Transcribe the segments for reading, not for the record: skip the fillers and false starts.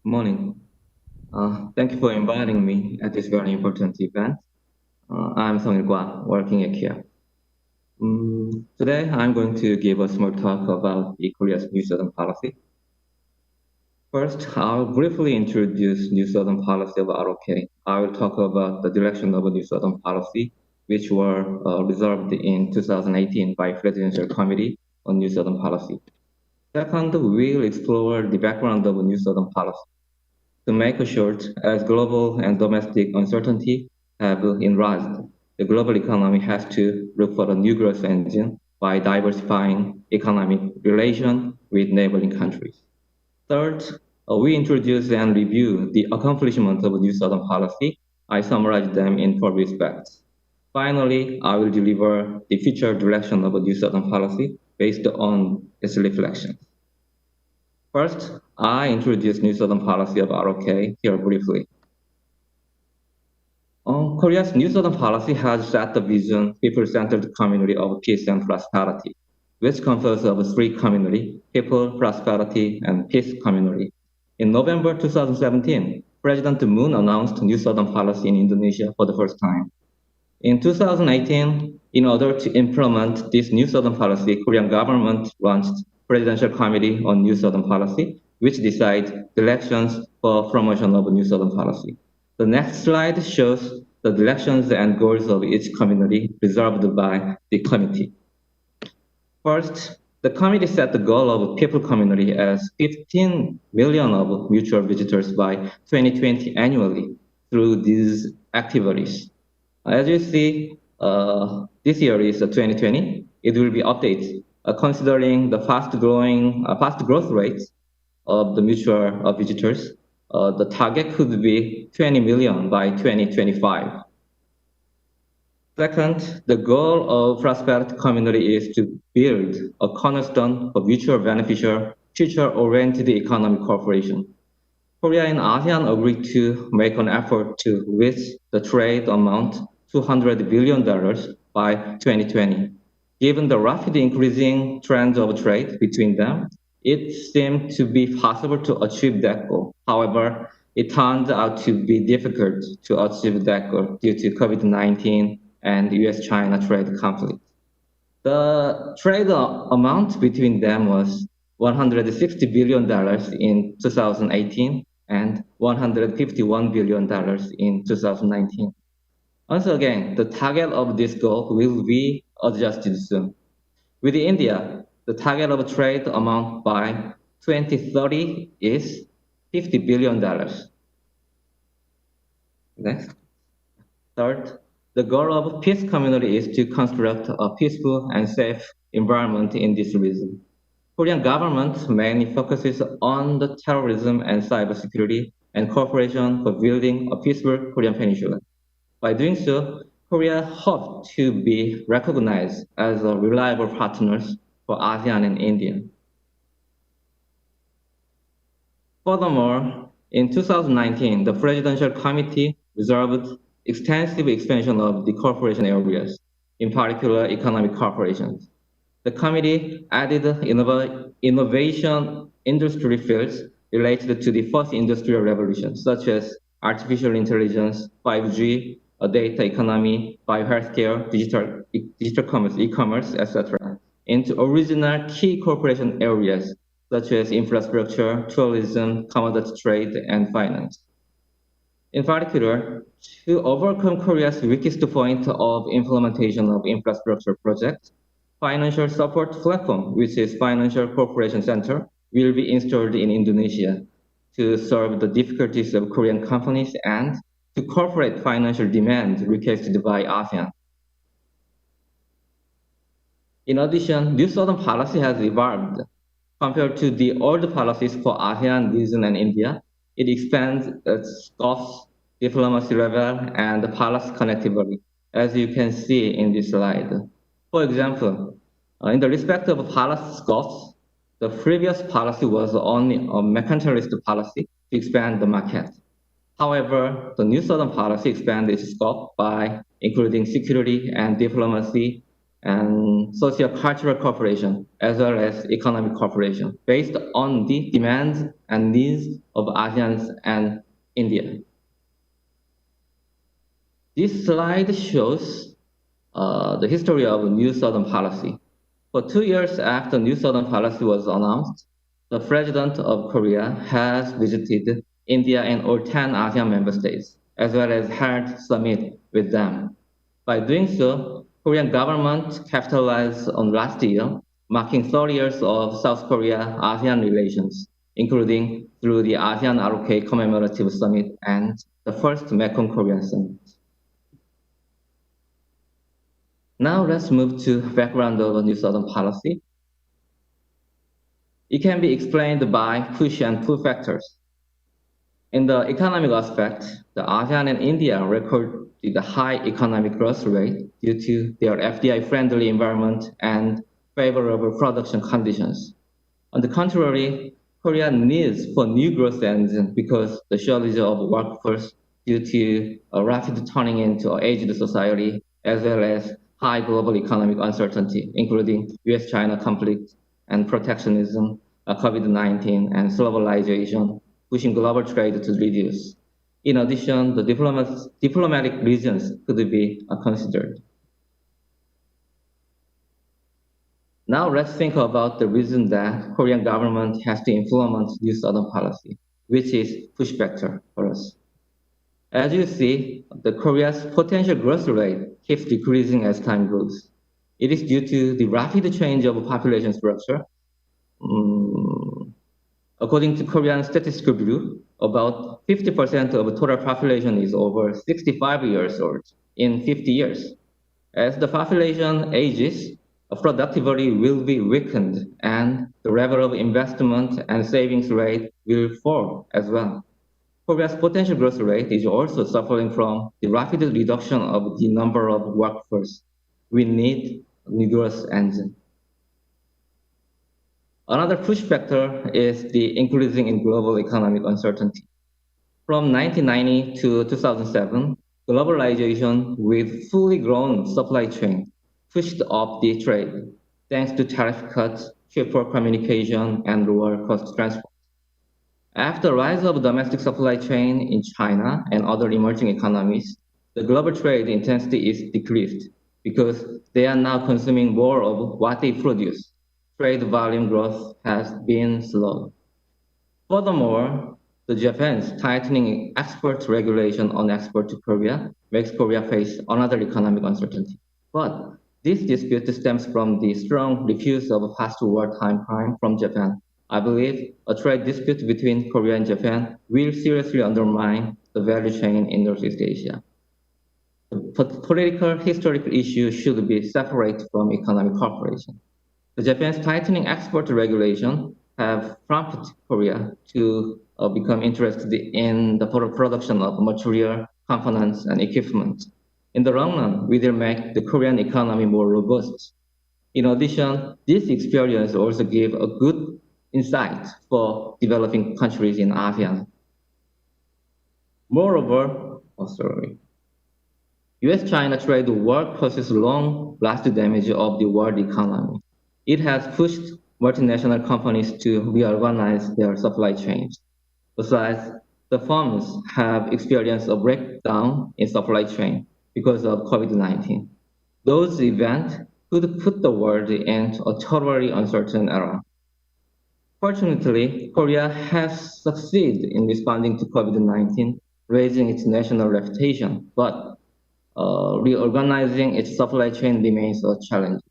Morning. Thank you for inviting me at this very important event. I'm Sungil Kwak, working at KIEP. Today, I'm going to give a small talk about the Korea's New Southern policy. First, I'll briefly introduce New Southern policy of ROK. I will talk about the direction of a New Southern policy, which were resolved in 2018 by Presidential Committee on New Southern Policy. Second, we'll explore the background of a New Southern policy. To make it short, as global and domestic uncertainty have enraged, the global economy has to look for a new growth engine by diversifying economic relations with neighboring countries. Third, we introduce and review the accomplishments of New Southern policy. I summarize them in four respects. Finally, I will deliver the future direction of a New Southern policy based on its reflections. First, I introduce New Southern policy of ROK here briefly. Korea's New Southern policy has set the vision people-centered community of peace and prosperity, which consists of three community, people, prosperity, and peace community. In November 2017, President Moon announced New Southern policy in Indonesia for the first time. In 2018, in order to implement this New Southern policy, Korean government launched Presidential Committee on New Southern Policy, which decides directions for promotion of New Southern Policy. The next slide shows the directions and goals of each community resolved by the committee. First, the committee set the goal of people community as 15 million of mutual visitors by 2020 annually through these activities. As you see, this year is 2020. It will be updated considering the fast growth rates of the mutual visitors. The target could be 20 million by 2025. Second, the goal of prosperity community is to build a cornerstone for mutual beneficial, future-oriented economic cooperation. Korea and ASEAN agreed to make an effort to reach the trade amount $200 billion by 2020. Given the rapidly increasing trend of trade between them, it seemed to be possible to achieve that goal. However, it turned out to be difficult to achieve that goal due to COVID-19 and US-China trade conflict. The trade amount between them was $160 billion in 2018 and $151 billion in 2019. Once again, the target of this goal will be adjusted soon. With India, the target of trade amount by 2030 is $50 billion. Next. Third, the goal of peace community is to construct a peaceful and safe environment in this region. Korean government mainly focuses on the terrorism and cybersecurity and cooperation for building a peaceful Korean peninsula. By doing so, Korea hopes to be recognized as a reliable partners for ASEAN and India. Furthermore, in 2019, the Presidential Committee resolved extensive expansion of the cooperation areas, in particular economic cooperation. The committee added innovation industry fields related to the first industrial revolution, such as artificial intelligence, 5G, data economy, biohealthcare, digital commerce, e-commerce, etc., into original key cooperation areas such as infrastructure, tourism, commodity trade, and finance. In particular, to overcome Korea's weakest point of implementation of infrastructure projects, financial support platform, which is Financial Cooperation Center, will be installed in Indonesia to solve the difficulties of Korean companies and to corporate financial demand requested by ASEAN. In addition, New Southern policy has evolved. Compared to the old policies for ASEAN region and India, it expands its scopes, diplomacy level, and policy connectivity, as you can see in this slide. For example, in the respect of policy scopes, the previous policy was only a mercantilist policy to expand the market. However, the New Southern policy expanded its scope by including security and diplomacy and socio-cultural cooperation, as well as economic cooperation, based on the demands and needs of ASEAN and India. This slide shows the history of New Southern Policy. For 2 years after New Southern Policy was announced, the President of Korea has visited India and all 10 ASEAN member states, as well as held summit with them. By doing so, Korean government capitalized on last year, marking 30 years of South Korea-ASEAN relations, including through the ASEAN ROK commemorative summit and the first Mekong Korean summit. Now let's move to background of New Southern Policy. It can be explained by push and pull factors. In the economic aspect, the ASEAN and India recorded the high economic growth rate due to their FDI-friendly environment and favorable production conditions. On the contrary, Korea needs for new growth engine because the shortage of workforce due to a rapid turning into an aged society, as well as high global economic uncertainty, including US-China conflict and protectionism, COVID-19, and globalization, pushing global trade to reduce. In addition, the diplomatic reasons could be considered. Now let's think about the reason that Korean government has to implement New Southern Policy, which is push factor for us. As you see, the Korea's potential growth rate keeps decreasing as time goes. It is due to the rapid change of population structure. According to Korean Statistical Bureau, about 50% of total population is over 65 years old in 50 years. As the population ages, productivity will be weakened and the level of investment and savings rate will fall as well. Korea's potential growth rate is also suffering from the rapid reduction of the number of workforce. We need new growth engine. Another push factor is the increasing in global economic uncertainty. From 1990 to 2007, globalization with fully grown supply chain pushed up the trade, thanks to tariff cuts, cheaper communication, and lower cost transport. After the rise of domestic supply chain in China and other emerging economies, the global trade intensity is decreased because they are now consuming more of what they produce. Trade volume growth has been slow. Furthermore, the Japan's tightening export regulation on export to Korea makes Korea face another economic uncertainty. But this dispute stems from the strong refuse of past wartime crime from Japan. I believe a trade dispute between Korea and Japan will seriously undermine the value chain in Northeast Asia. The political historical issue should be separate from economic cooperation. The Japan's tightening export regulation have prompted Korea to become interested in the production of material, components, and equipment. In the long run, we will make the Korean economy more robust. In addition, this experience also gave a good insight for developing countries in ASEAN. Moreover, US-China trade war causes long-lasting damage of the world economy. It has pushed multinational companies to reorganize their supply chains. Besides, the firms have experienced a breakdown in supply chain because of COVID-19. Those events could put the world into a totally uncertain era. Fortunately, Korea has succeeded in responding to COVID-19, raising its national reputation, but reorganizing its supply chain remains a challenge.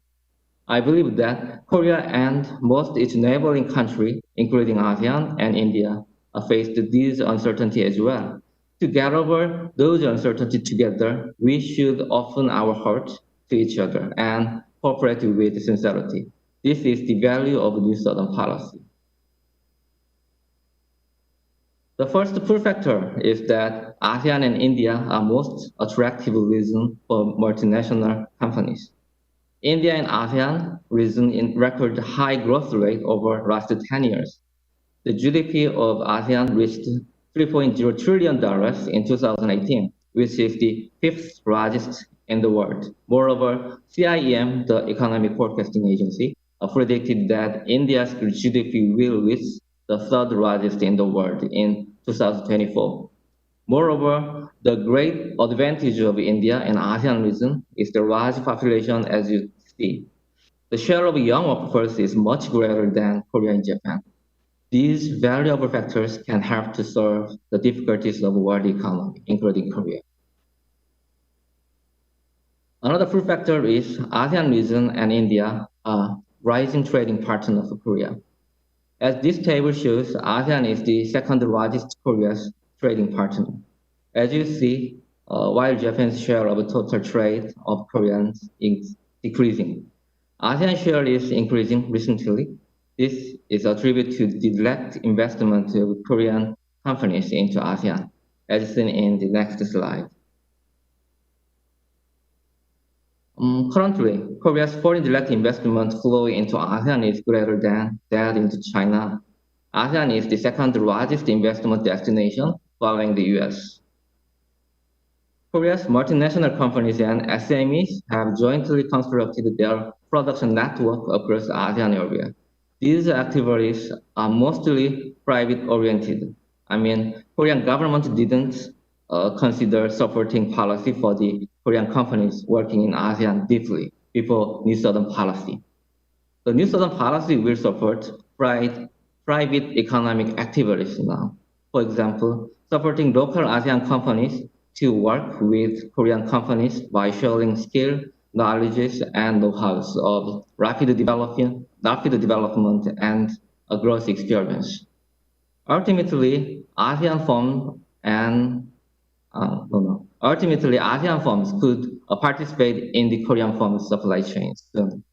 I believe that Korea and most its neighboring countries, including ASEAN and India, faced these uncertainty as well. To get over those uncertainties together, we should open our hearts to each other and cooperate with sincerity. This is the value of New Southern Policy. The first pull factor is that ASEAN and India are most attractive region for multinational companies. India and ASEAN region in record high growth rate over last 10 years. The GDP of ASEAN reached $3.0 trillion in 2018, which is the fifth largest in the world. Moreover, CIEM, the economic forecasting agency, predicted that India's GDP will reach the third largest in the world in 2024. Moreover, the great advantage of India and ASEAN region is the large population as you see. The share of young workforce is much greater than Korea and Japan. These valuable factors can help to solve the difficulties of world economy, including Korea. Another proof factor is ASEAN region and India are rising trading partner for Korea. As this table shows, ASEAN is the second largest Korea's trading partner. As you see, while Japan's share of total trade of Koreans is decreasing, ASEAN share is increasing recently. This is attributed to direct investment of Korean companies into ASEAN, as seen in the next slide. Currently, Korea's foreign direct investment flow into ASEAN is greater than that into China. ASEAN is the second largest investment destination following the US. Korea's multinational companies and SMEs have jointly constructed their production network across the ASEAN area. These activities are mostly private-oriented. I mean, Korean government didn't consider supporting policy for the Korean companies working in ASEAN deeply before New Southern policy. The New Southern policy will support private economic activities now. For example, supporting local ASEAN companies to work with Korean companies by sharing skill, knowledges, and know-hows of rapid development and a growth experience. Ultimately, ASEAN firms could participate in the Korean firms supply chains soon.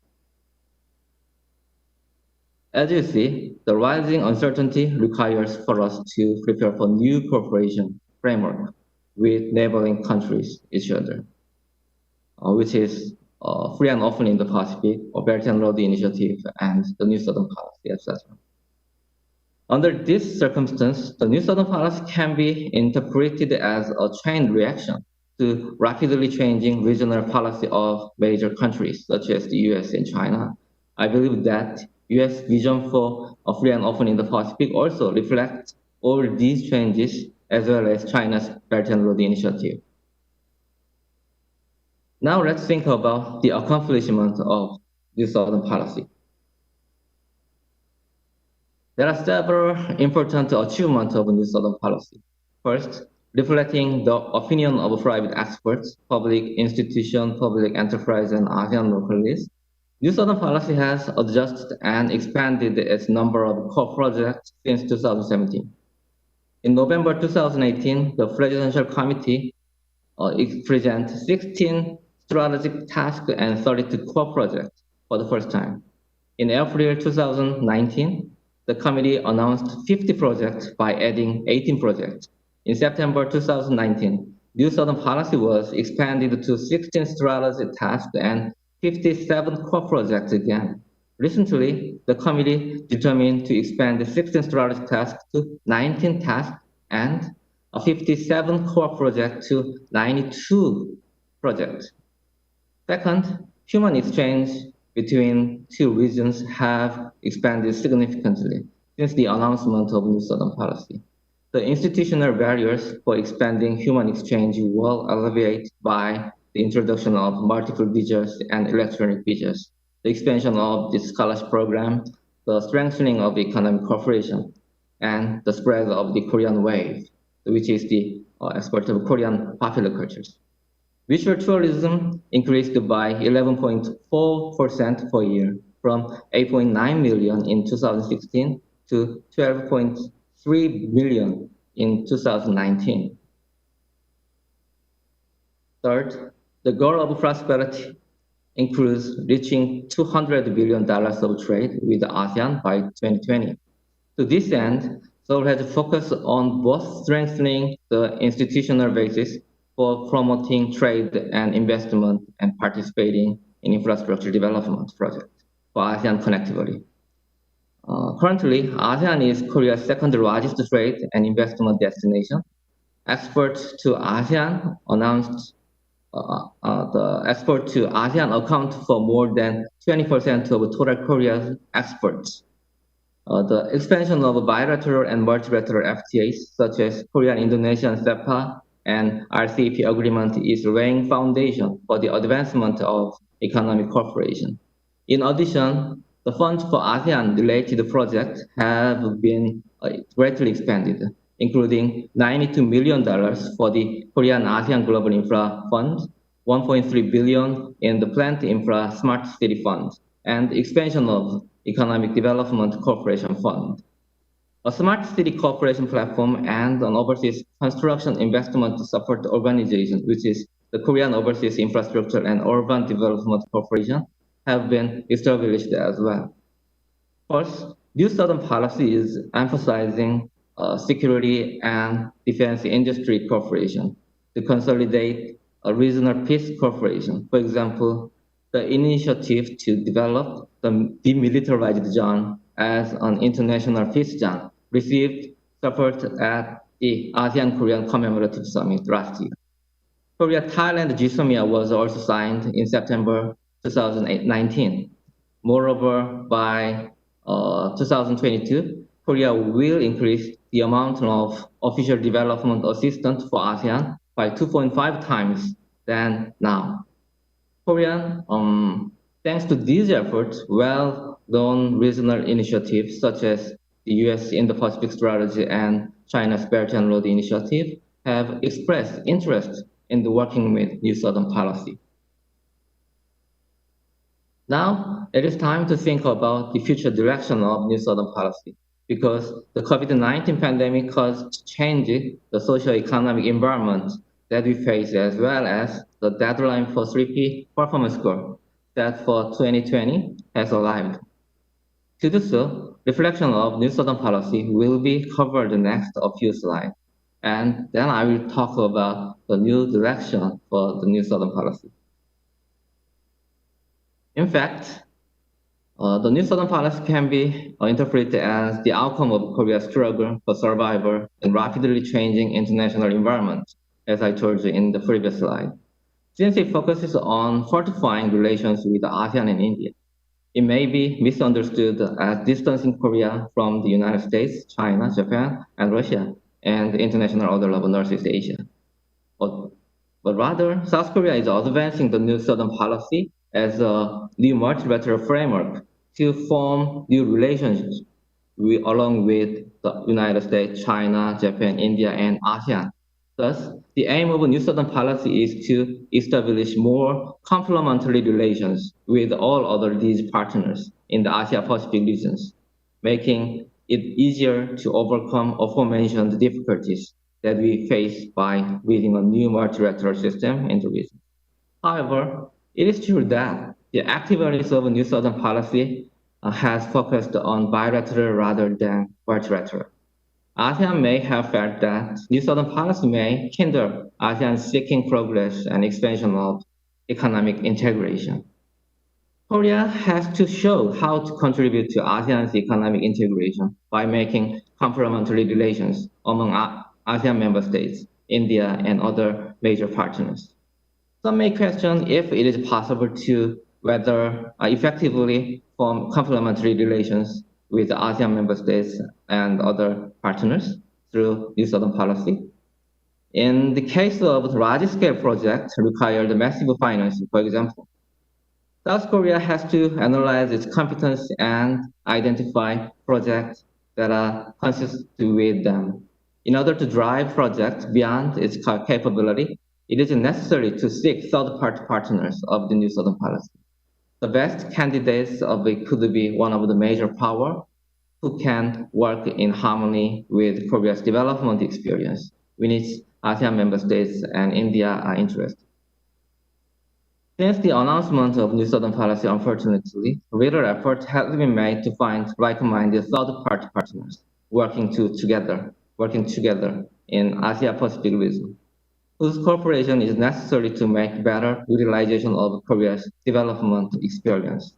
As you see, the rising uncertainty requires for us to prepare for new cooperation framework with neighboring countries each other, which is free and open in the Pacific, or Belt and Road Initiative, and the New Southern Policy, etc. Under this circumstance, the New Southern Policy can be interpreted as a chain reaction to rapidly changing regional policy of major countries such as the US and China. I believe that US vision for a free and open in the Pacific also reflects all these changes as well as China's Belt and Road Initiative. Now let's think about the accomplishment of this Southern policy. There are several important achievements of New Southern policy. First, reflecting the opinion of private experts, public institutions, public enterprise, and ASEAN localists, New Southern policy has adjusted and expanded its number of core projects since 2017. In November 2018, the Presidential Committee present 16 strategic tasks and 32 core projects for the first time. In April 2019, the committee announced 50 projects by adding 18 projects. In September 2019, New Southern Policy was expanded to 16 strategic tasks and 57 core projects again. Recently, the committee determined to expand the 16 strategic tasks to 19 tasks and a 57 core project to 92 projects. Second, human exchange between two regions have expanded significantly since the announcement of New Southern Policy. The institutional barriers for expanding human exchange will alleviate by the introduction of multiple visas and electronic visas, the expansion of the scholarship program, the strengthening of economic cooperation, and the spread of the Korean wave, which is the export of Korean popular cultures. Visual tourism increased by 11.4% per year, from 8.9 million in 2016 to 12.3 million in 2019. Third, the goal of prosperity includes reaching $200 billion of trade with ASEAN by 2020. To this end, Seoul has focused on both strengthening the institutional basis for promoting trade and investment and participating in infrastructure development projects for ASEAN connectivity. Currently, ASEAN is Korea's second largest trade and investment destination. Exports to ASEAN announced the export to ASEAN account for more than 20% of total Korea's exports. The expansion of bilateral and multilateral FTAs, such as Korean-Indonesian CEPA and RCEP agreement, is laying foundation for the advancement of economic cooperation. In addition, the funds for ASEAN-related projects have been greatly expanded, including $92 million for the Korean ASEAN Global Infra Fund, 1.3 billion in the Plant Infra Smart City Fund, and expansion of Economic Development Cooperation Fund. A smart city cooperation platform and an overseas construction investment support organization, which is the Korean Overseas Infrastructure and Urban Development Corporation, have been established as well. First, New Southern policy is emphasizing security and defense industry cooperation to consolidate a regional peace cooperation. For example, the initiative to develop the demilitarized zone as an international peace zone received support at the ASEAN-Korean Commemorative Summit last year. Korea-Thailand GSOMIA was also signed in September 2019. Moreover, by 2022, Korea will increase the amount of official development assistance for ASEAN by 2.5 times than now. Korea, thanks to these efforts, well-known regional initiatives such as the U.S. Indo-Pacific Strategy and China's Belt and Road Initiative have expressed interest in the working with New Southern policy. Now, it is time to think about the future direction of New Southern policy because the COVID-19 pandemic caused change the socio-economic environment that we face, as well as the deadline for 3P performance score set for 2020 has arrived. To do so, reflection of New Southern policy will be covered next a few slides, and then I will talk about the new direction for the New Southern policy. In fact, the New Southern policy can be interpreted as the outcome of Korea's struggle for survival in rapidly changing international environment, as I told you in the previous slide. Since it focuses on fortifying relations with ASEAN and India, it may be misunderstood as distancing Korea from the United States, China, Japan, and Russia, and the international order of Northeast Asia. But rather, South Korea is advancing the New Southern policy as a new multilateral framework to form new relationships along with the United States, China, Japan, India, and ASEAN. Thus, the aim of a New Southern policy is to establish more complementary relations with all other these partners in the Asia-Pacific regions, making it easier to overcome aforementioned difficulties that we face by building a new multilateral system in the region. However, it is true that the activities of a New Southern policy has focused on bilateral rather than multilateral. ASEAN may have felt that New Southern policy may hinder ASEAN seeking progress and expansion of economic integration. Korea has to show how to contribute to ASEAN's economic integration by making complementary relations among ASEAN member states, India, and other major partners. Some may question if it is possible to whether effectively form complementary relations with ASEAN member states and other partners through New Southern policy. In the case of large-scale projects required massive financing, for example, South Korea has to analyze its competence and identify projects that are consistent with them. In order to drive projects beyond its capability, it is necessary to seek third-party partners of the New Southern policy. The best candidates of it could be one of the major powers who can work in harmony with Korea's development experience, in which ASEAN member states and India are interested. Since the announcement of New Southern policy, unfortunately, little effort has been made to find like-minded third-party partners working together in Asia-Pacific region, whose cooperation is necessary to make better utilization of Korea's development experience.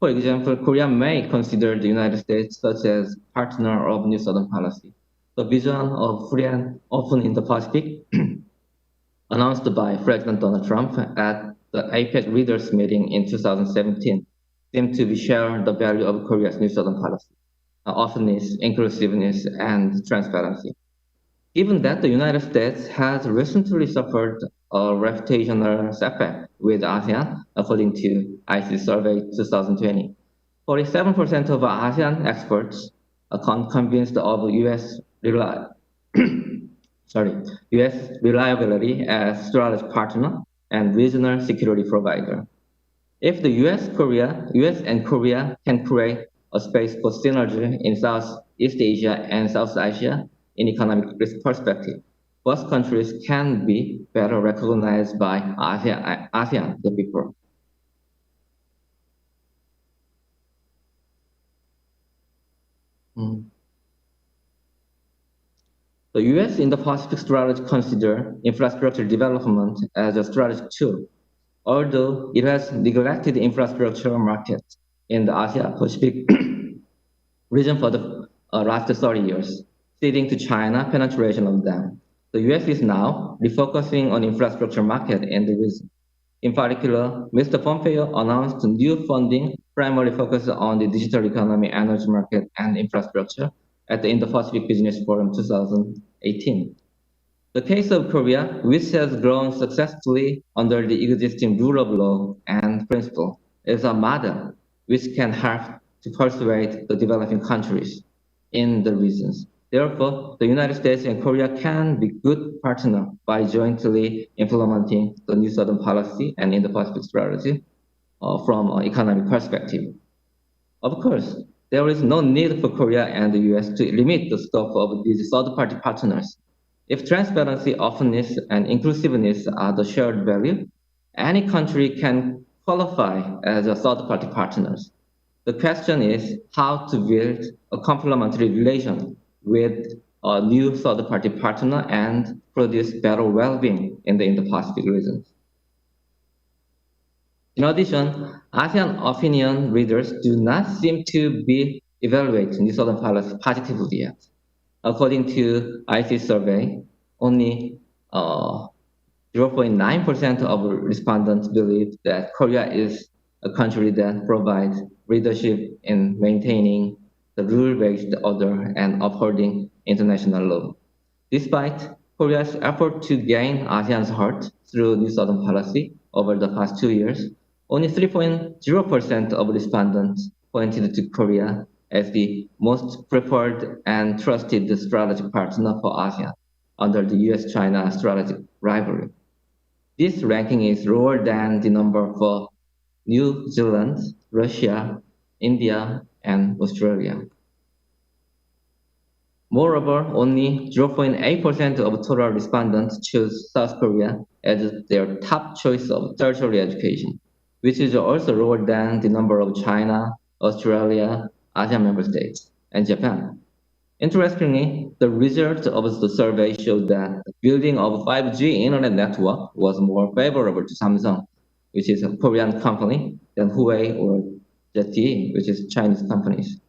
For example, Korea may consider the United States such as partner of New Southern policy. The vision of free and open Indo-Pacific announced by President Donald Trump at the APEC leaders meeting in 2017 seem to be share the value of Korea's New Southern policy, openness, inclusiveness, and transparency. Given that the United States has recently suffered a reputational setback with ASEAN, according to IC Survey 2020, 47% of ASEAN experts are convinced of sorry, U.S. reliability as strategic partner and regional security provider. If the U.S. and Korea can create a space for synergy in Southeast Asia and South Asia in economic risk perspective, both countries can be better recognized by ASEAN than before. Mm. The U.S. in the Pacific strategy consider infrastructure development as a strategic tool, although it has neglected infrastructure markets in the Asia-Pacific region for the last 30 years, ceding to China penetration of them. The U.S. is now refocusing on infrastructure market in the region. In particular, Mr. Pompeo announced new funding primarily focused on the digital economy, energy market, and infrastructure at the Indo-Pacific Business Forum 2018. The case of Korea, which has grown successfully under the existing rule of law and principle, is a model which can help to persuade the developing countries in the regions. Therefore, the United States and Korea can be good partners by jointly implementing the New Southern policy and Indo-Pacific strategy from an economic perspective. Of course, there is no need for Korea and the US to limit the scope of these third-party partners. If transparency, openness, and inclusiveness are the shared value, any country can qualify as a third-party partner. The question is how to build a complementary relation with a new third-party partner and produce better well-being in the Indo-Pacific region. In addition, ASEAN opinion leaders do not seem to be evaluating New Southern policy positively yet. According to IC survey, only 0.9% of respondents believe that Korea is a country that provides leadership in maintaining the rule-based order and upholding international law. Despite Korea's effort to gain ASEAN's heart through New Southern policy over the past 2 years, only 3.0% of respondents pointed to Korea as the most preferred and trusted strategic partner for ASEAN under the US-China strategic rivalry. This ranking is lower than the number for New Zealand, Russia, India, and Australia. Moreover, only 0.8% of total respondents choose South Korea as their top choice of tertiary education, which is also lower than the number of China, Australia, ASEAN member states, and Japan. Interestingly, the results of the survey showed that the building of 5G internet network was more favorable to Samsung, which is a Korean company, than Huawei or ZTE, which is Chinese companies.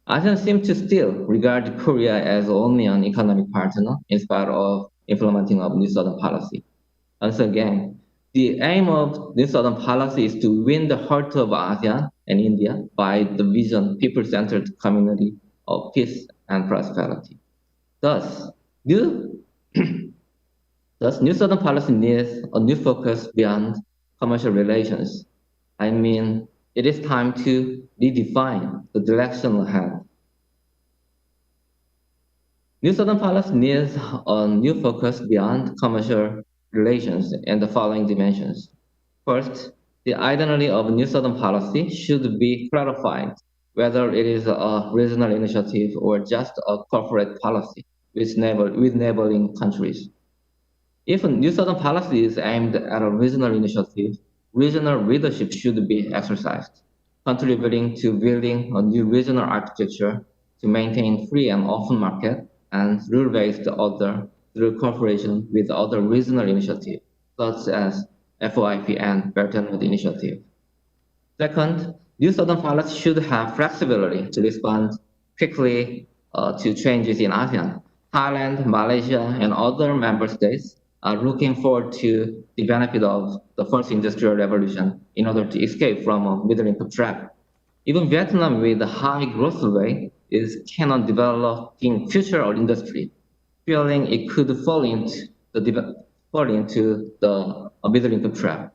ASEAN seems to still regard Korea as only an economic partner in spite of implementing of New Southern policy. Once again, the aim of New Southern policy is to win the heart of ASEAN and India by the vision people-centered community of peace and prosperity. Thus, New Southern policy needs a new focus beyond commercial relations. I mean, it is time to redefine the direction ahead. New Southern policy needs a new focus beyond commercial relations in the following dimensions. First, the identity of New Southern policy should be clarified, whether it is a regional initiative or just a corporate policy with neighboring countries. If a New Southern policy is aimed at a regional initiative, regional leadership should be exercised, contributing to building a new regional architecture to maintain free and open market and rule-based order through cooperation with other regional initiatives, such as FOIP and Belt and Road Initiative. Second, New Southern policy should have flexibility to respond quickly to changes in ASEAN. Thailand, Malaysia, and other member states are looking forward to the benefit of the first industrial revolution in order to escape from a middle income trap. Even Vietnam, with a high growth rate, is cannot developing future or industry, feeling it could fall into the middle income trap.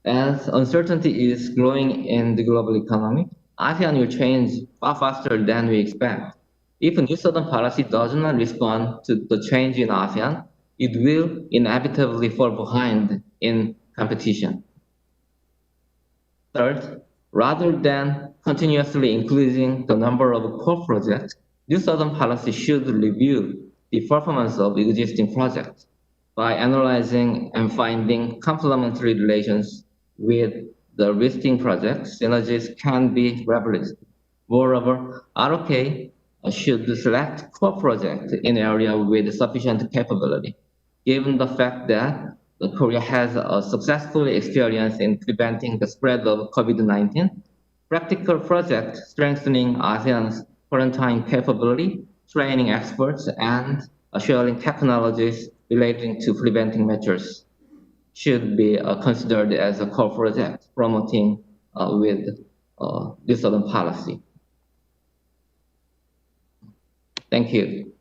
As uncertainty is growing in the global economy, ASEAN will change far faster than we expect. If new southern policy does not respond to the change in ASEAN, it will inevitably fall behind in competition. Third, rather than continuously increasing the number of core projects, new southern policy should review the performance of existing projects by analyzing and finding complementary relations with the existing projects. Synergies can be leveraged. Moreover, ROK should select core projects in areas with sufficient capability. Given the fact that Korea has a successful experience in preventing the spread of COVID-19, practical projects strengthening ASEAN's quarantine capability, training experts, and sharing technologies relating to preventing measures should be considered as a core project promoting with this southern policy. Thank you.